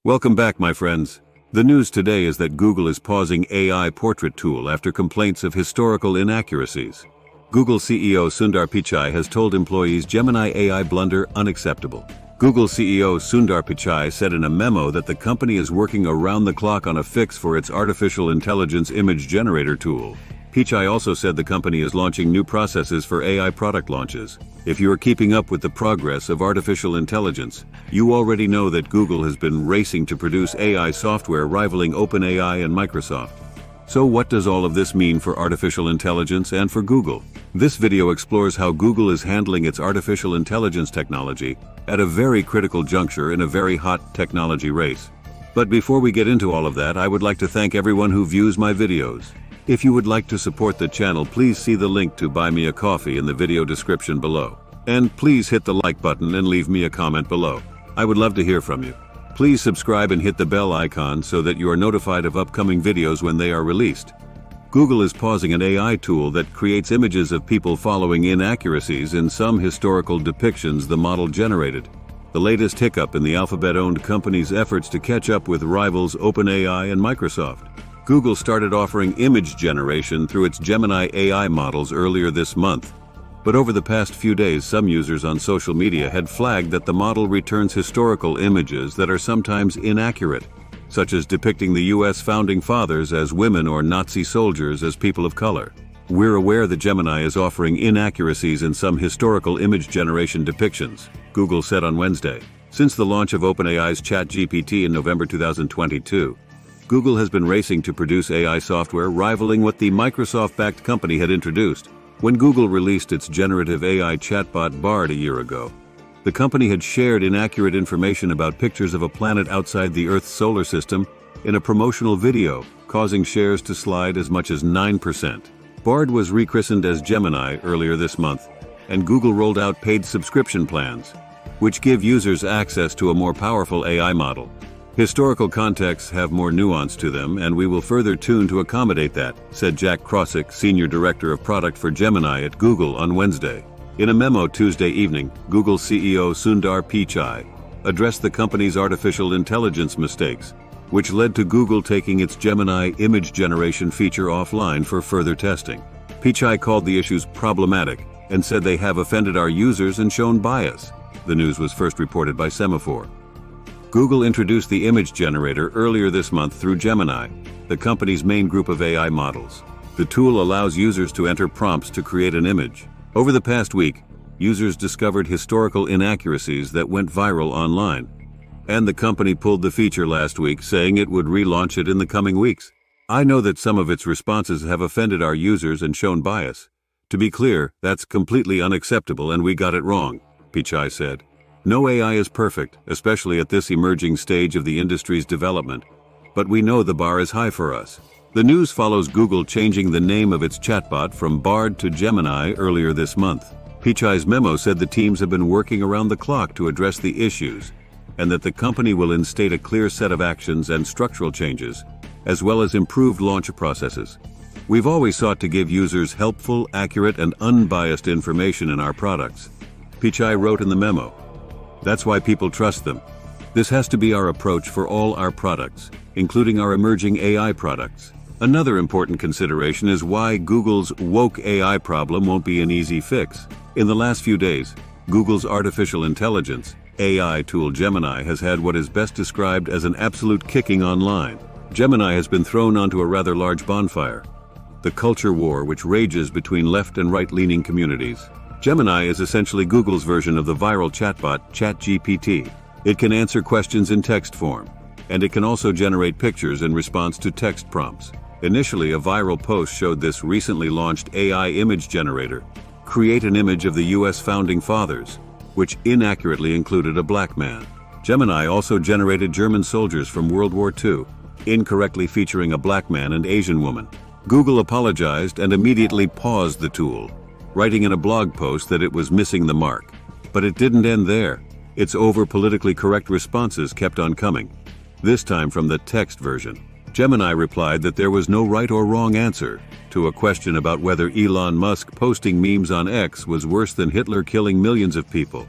Welcome back, my friends. The news today is that Google is pausing AI portrait tool after complaints of historical inaccuracies. Google CEO Sundar Pichai has told employees Gemini AI blunder unacceptable. Google CEO Sundar Pichai said in a memo that the company is working around the clock on a fix for its artificial intelligence image generator tool. Pichai also said the company is launching new processes for AI product launches. If you are keeping up with the progress of artificial intelligence, you already know that Google has been racing to produce AI software rivaling OpenAI and Microsoft. So what does all of this mean for artificial intelligence and for Google? This video explores how Google is handling its artificial intelligence technology at a very critical juncture in a very hot technology race. But before we get into all of that, I would like to thank everyone who views my videos. If you would like to support the channel, please see the link to buy me a coffee in the video description below. And please hit the like button and leave me a comment below. I would love to hear from you. Please subscribe and hit the bell icon so that you are notified of upcoming videos when they are released. Google is pausing an AI tool that creates images of people following inaccuracies in some historical depictions the model generated. The latest hiccup in the Alphabet-owned company's efforts to catch up with rivals OpenAI and Microsoft. Google started offering image generation through its Gemini AI models earlier this month. But over the past few days, some users on social media had flagged that the model returns historical images that are sometimes inaccurate, such as depicting the U.S. founding fathers as women or Nazi soldiers as people of color. We're aware that Gemini is offering inaccuracies in some historical image generation depictions, Google said on Wednesday. Since the launch of OpenAI's ChatGPT in November 2022, Google has been racing to produce AI software rivaling what the Microsoft-backed company had introduced. When Google released its generative AI chatbot Bard a year ago, the company had shared inaccurate information about pictures of a planet outside the Earth's solar system in a promotional video, causing shares to slide as much as 9%. Bard was rechristened as Gemini earlier this month, and Google rolled out paid subscription plans, which give users access to a more powerful AI model. Historical contexts have more nuance to them, and we will further tune to accommodate that, said Jack Krosick, Senior Director of Product for Gemini at Google on Wednesday. In a memo Tuesday evening, Google CEO Sundar Pichai addressed the company's artificial intelligence mistakes, which led to Google taking its Gemini image generation feature offline for further testing. Pichai called the issues problematic and said they have offended our users and shown bias. The news was first reported by Semaphore. Google introduced the image generator earlier this month through Gemini, the company's main group of AI models. The tool allows users to enter prompts to create an image. Over the past week, users discovered historical inaccuracies that went viral online, and the company pulled the feature last week, saying it would relaunch it in the coming weeks. I know that some of its responses have offended our users and shown bias. To be clear, that's completely unacceptable and we got it wrong, Pichai said. No AI is perfect, especially at this emerging stage of the industry's development, but we know the bar is high for us. The news follows Google changing the name of its chatbot from Bard to Gemini earlier this month. Pichai's memo said the teams have been working around the clock to address the issues, and that the company will instate a clear set of actions and structural changes, as well as improved launch processes. We've always sought to give users helpful, accurate, and unbiased information in our products, Pichai wrote in the memo. That's why people trust them. This has to be our approach for all our products, including our emerging AI products. Another important consideration is why Google's woke AI problem won't be an easy fix. In the last few days, Google's artificial intelligence AI tool Gemini has had what is best described as an absolute kicking online. Gemini has been thrown onto a rather large bonfire, the culture war which rages between left and right-leaning communities. Gemini is essentially Google's version of the viral chatbot ChatGPT. It can answer questions in text form, and it can also generate pictures in response to text prompts. Initially, a viral post showed this recently launched AI image generator create an image of the U.S. founding fathers, which inaccurately included a black man. Gemini also generated German soldiers from World War II, incorrectly featuring a black man and Asian woman. Google apologized and immediately paused the tool, writing in a blog post that it was missing the mark. But it didn't end there. Its over-politically correct responses kept on coming, this time from the text version. Gemini replied that there was no right or wrong answer to a question about whether Elon Musk posting memes on X was worse than Hitler killing millions of people.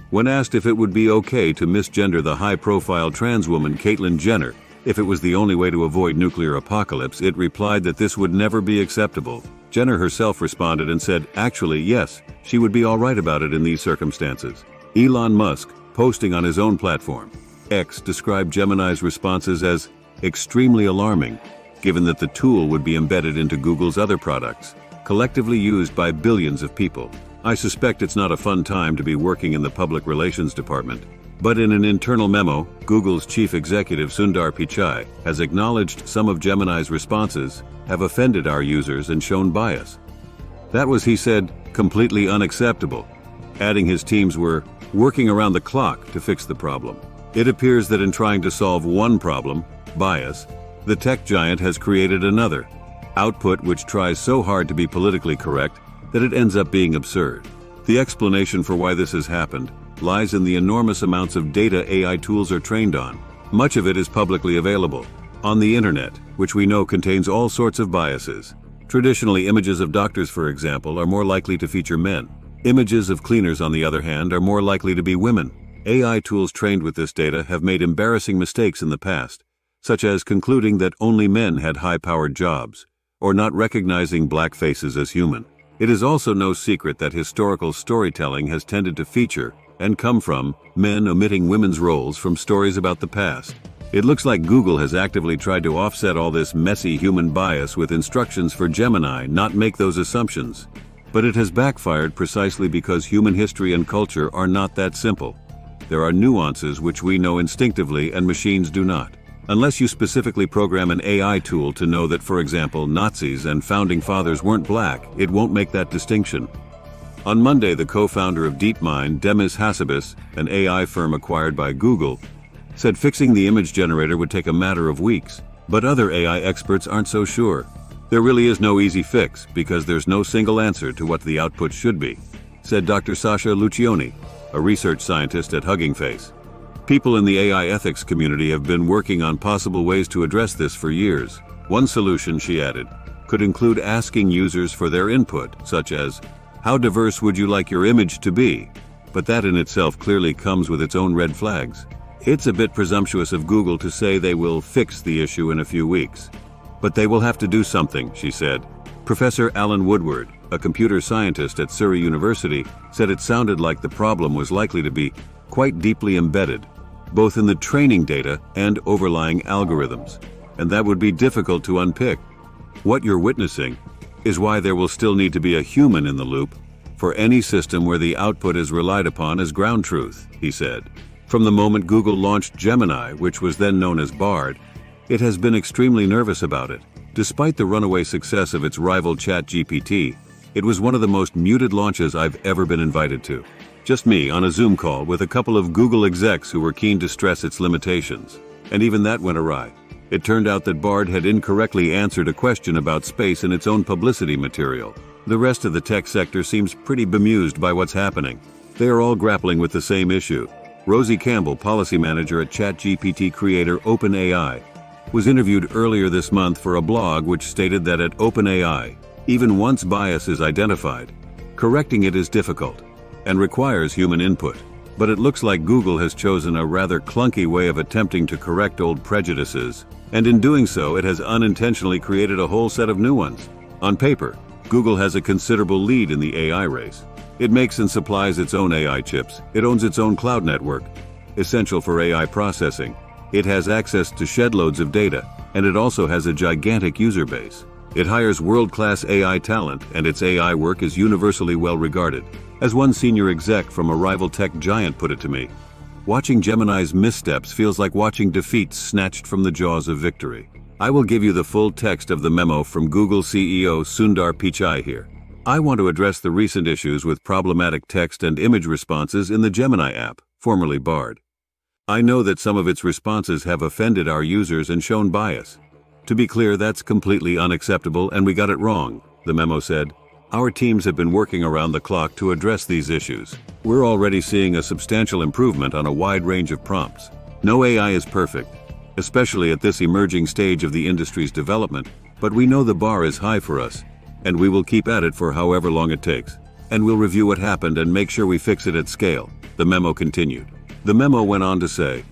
When asked if it would be okay to misgender the high-profile trans woman Caitlyn Jenner, if it was the only way to avoid nuclear apocalypse, it replied that this would never be acceptable. Jenner herself responded and said, actually, yes, she would be all right about it in these circumstances. Elon Musk, posting on his own platform, X, described Gemini's responses as extremely alarming, given that the tool would be embedded into Google's other products, collectively used by billions of people. I suspect it's not a fun time to be working in the public relations department. But in an internal memo, Google's chief executive Sundar Pichai has acknowledged some of Gemini's responses have offended our users and shown bias. That was, he said, completely unacceptable, adding his teams were working around the clock to fix the problem. It appears that in trying to solve one problem, bias, the tech giant has created another, output which tries so hard to be politically correct that it ends up being absurd. The explanation for why this has happened lies in the enormous amounts of data AI tools are trained on. Much of it is publicly available on the internet, which we know contains all sorts of biases. Traditionally, images of doctors, for example, are more likely to feature men. Images of cleaners, on the other hand, are more likely to be women. AI tools trained with this data have made embarrassing mistakes in the past, such as concluding that only men had high-powered jobs, or not recognizing black faces as human. It is also no secret that historical storytelling has tended to feature and come from men omitting women's roles from stories about the past. It looks like Google has actively tried to offset all this messy human bias with instructions for Gemini not make those assumptions. But it has backfired precisely because human history and culture are not that simple. There are nuances which we know instinctively and machines do not. Unless you specifically program an AI tool to know that, for example, Nazis and founding fathers weren't black, it won't make that distinction. On Monday, the co-founder of DeepMind, Demis Hassabis, an AI firm acquired by Google, said fixing the image generator would take a matter of weeks, but other AI experts aren't so sure. There really is no easy fix because there's no single answer to what the output should be, said Dr. Sasha Lucioni, a research scientist at Hugging Face. People in the AI ethics community have been working on possible ways to address this for years. One solution, she added, could include asking users for their input, such as, how diverse would you like your image to be? But that in itself clearly comes with its own red flags. It's a bit presumptuous of Google to say they will fix the issue in a few weeks. But they will have to do something, she said. Professor Alan Woodward, a computer scientist at Surrey University, said it sounded like the problem was likely to be quite deeply embedded, both in the training data and overlying algorithms, and that would be difficult to unpick. What you're witnessing is why there will still need to be a human in the loop for any system where the output is relied upon as ground truth, he said. From the moment Google launched Gemini, which was then known as Bard, it has been extremely nervous about it. Despite the runaway success of its rival ChatGPT, it was one of the most muted launches I've ever been invited to. Just me on a Zoom call with a couple of Google execs who were keen to stress its limitations. And even that went awry. It turned out that Bard had incorrectly answered a question about space in its own publicity material. The rest of the tech sector seems pretty bemused by what's happening. They are all grappling with the same issue. Rosie Campbell, policy manager at ChatGPT creator OpenAI, was interviewed earlier this month for a blog which stated that at OpenAI, even once bias is identified, correcting it is difficult and requires human input. But it looks like Google has chosen a rather clunky way of attempting to correct old prejudices, and in doing so it has unintentionally created a whole set of new ones. On paper, Google has a considerable lead in the AI race. It makes and supplies its own AI chips. It owns its own cloud network, essential for AI processing. It has access to shed-loads of data, and it also has a gigantic user base. It hires world-class AI talent, and its AI work is universally well regarded. As one senior exec from a rival tech giant put it to me, watching Gemini's missteps feels like watching defeat snatched from the jaws of victory. I will give you the full text of the memo from Google CEO Sundar Pichai here. I want to address the recent issues with problematic text and image responses in the Gemini app, formerly Bard. I know that some of its responses have offended our users and shown bias. To be clear, that's completely unacceptable and we got it wrong, the memo said. Our teams have been working around the clock to address these issues. We're already seeing a substantial improvement on a wide range of prompts. No AI is perfect, especially at this emerging stage of the industry's development, but we know the bar is high for us, and we will keep at it for however long it takes. And we'll review what happened and make sure we fix it at scale. The memo continued. The memo went on to say,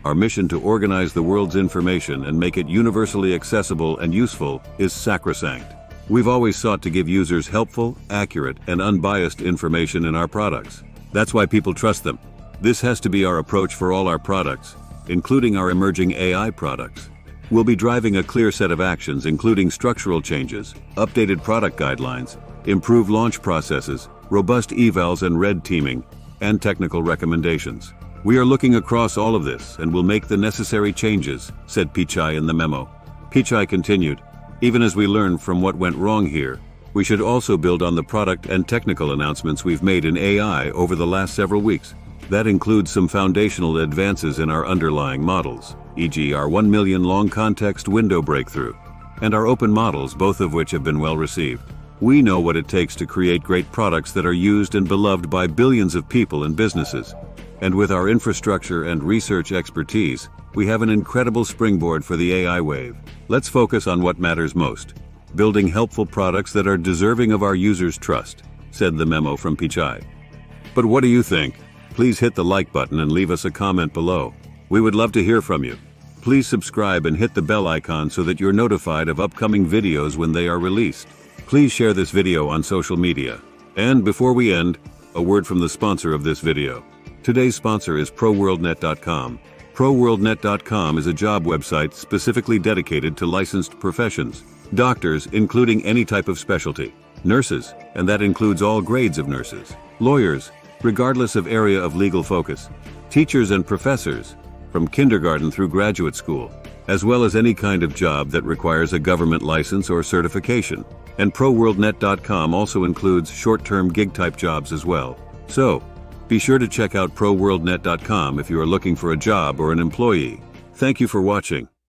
"Our mission to organize the world's information and make it universally accessible and useful is sacrosanct. We've always sought to give users helpful, accurate, and unbiased information in our products. That's why people trust them. This has to be our approach for all our products, including our emerging AI products. We'll be driving a clear set of actions including structural changes, updated product guidelines, improved launch processes, robust evals and red teaming, and technical recommendations. We are looking across all of this and will make the necessary changes," said Pichai in the memo. Pichai continued, "Even as we learn from what went wrong here, we should also build on the product and technical announcements we've made in AI over the last several weeks. That includes some foundational advances in our underlying models, e.g. our 1 million long context window breakthrough, and our open models, both of which have been well received. We know what it takes to create great products that are used and beloved by billions of people and businesses. And with our infrastructure and research expertise, we have an incredible springboard for the AI wave. Let's focus on what matters most, building helpful products that are deserving of our users' trust," said the memo from Pichai. But what do you think? Please hit the like button and leave us a comment below. We would love to hear from you. Please subscribe and hit the bell icon so that you're notified of upcoming videos when they are released. Please share this video on social media. And before we end, a word from the sponsor of this video. Today's sponsor is ProWorldNet.com. ProWorldNet.com is a job website specifically dedicated to licensed professions. Doctors, including any type of specialty. Nurses, and that includes all grades of nurses. Lawyers, regardless of area of legal focus. Teachers and professors, from kindergarten through graduate school, as well as any kind of job that requires a government license or certification. And ProWorldNet.com also includes short-term gig-type jobs as well. So, be sure to check out ProWorldNet.com if you are looking for a job or an employee. Thank you for watching.